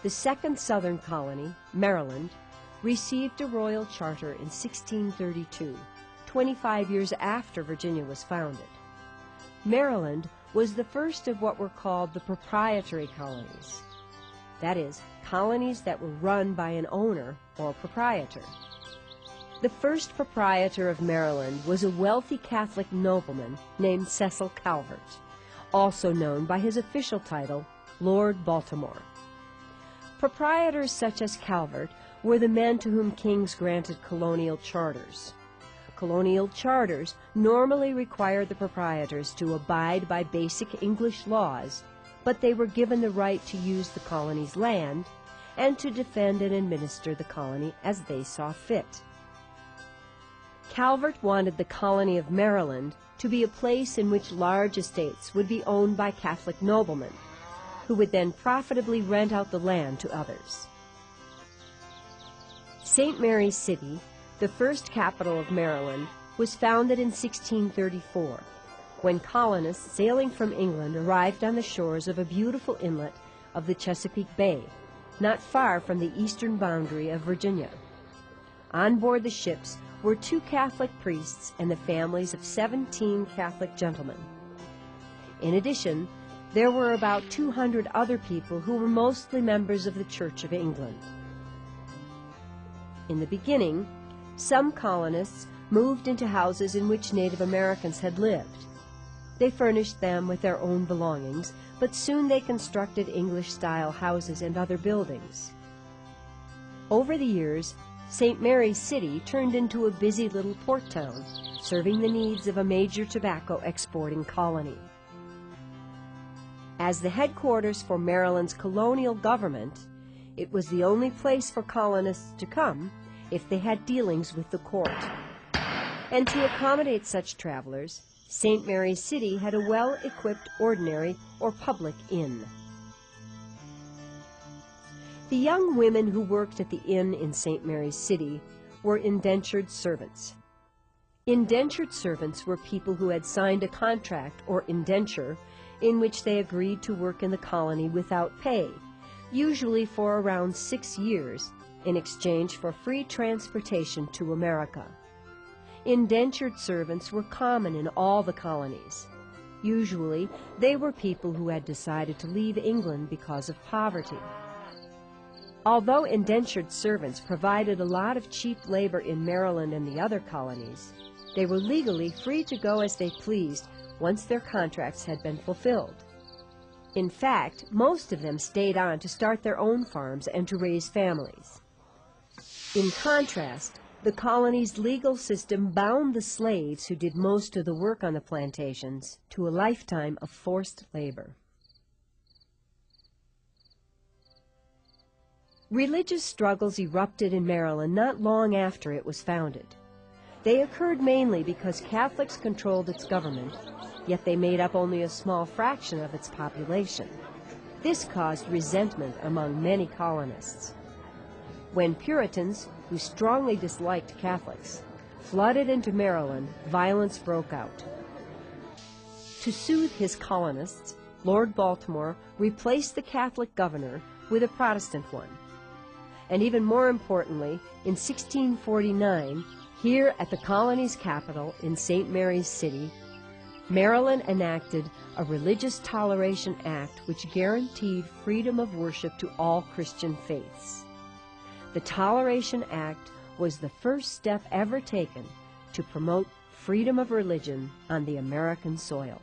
The second southern colony, Maryland, received a royal charter in 1632, 25 years after Virginia was founded. Maryland was the first of what were called the proprietary colonies. That is, colonies that were run by an owner or proprietor. The first proprietor of Maryland was a wealthy Catholic nobleman named Cecil Calvert, also known by his official title, Lord Baltimore. Proprietors such as Calvert were the men to whom kings granted colonial charters. Colonial charters normally required the proprietors to abide by basic English laws, but they were given the right to use the colony's land and to defend and administer the colony as they saw fit. Calvert wanted the colony of Maryland to be a place in which large estates would be owned by Catholic noblemen, who would then profitably rent out the land to others. St. Mary's City, the first capital of Maryland, was founded in 1634, when colonists sailing from England arrived on the shores of a beautiful inlet of the Chesapeake Bay, not far from the eastern boundary of Virginia. On board the ships were 2 Catholic priests and the families of 17 Catholic gentlemen. In addition, there were about 200 other people who were mostly members of the Church of England. In the beginning, some colonists moved into houses in which Native Americans had lived. They furnished them with their own belongings, but soon they constructed English-style houses and other buildings. Over the years, St. Mary's City turned into a busy little port town, serving the needs of a major tobacco exporting colony. As the headquarters for Maryland's colonial government, it was the only place for colonists to come if they had dealings with the court. And to accommodate such travelers, St. Mary's City had a well-equipped ordinary or public inn. The young women who worked at the inn in St. Mary's City were indentured servants. Indentured servants were people who had signed a contract or indenture in which they agreed to work in the colony without pay, usually for around 6 years, in exchange for free transportation to America. Indentured servants were common in all the colonies. Usually, they were people who had decided to leave England because of poverty. Although indentured servants provided a lot of cheap labor in Maryland and the other colonies, they were legally free to go as they pleased once their contracts had been fulfilled. In fact, most of them stayed on to start their own farms and to raise families. In contrast, the colony's legal system bound the slaves who did most of the work on the plantations to a lifetime of forced labor. Religious struggles erupted in Maryland not long after it was founded. They occurred mainly because Catholics controlled its government, yet they made up only a small fraction of its population. This caused resentment among many colonists. When Puritans, who strongly disliked Catholics, flooded into Maryland, violence broke out. To soothe his colonists, Lord Baltimore replaced the Catholic governor with a Protestant one. And even more importantly, in 1649, here at the colony's capital in St. Mary's City, Maryland enacted a Religious Toleration Act which guaranteed freedom of worship to all Christian faiths. The Toleration Act was the first step ever taken to promote freedom of religion on the American soil.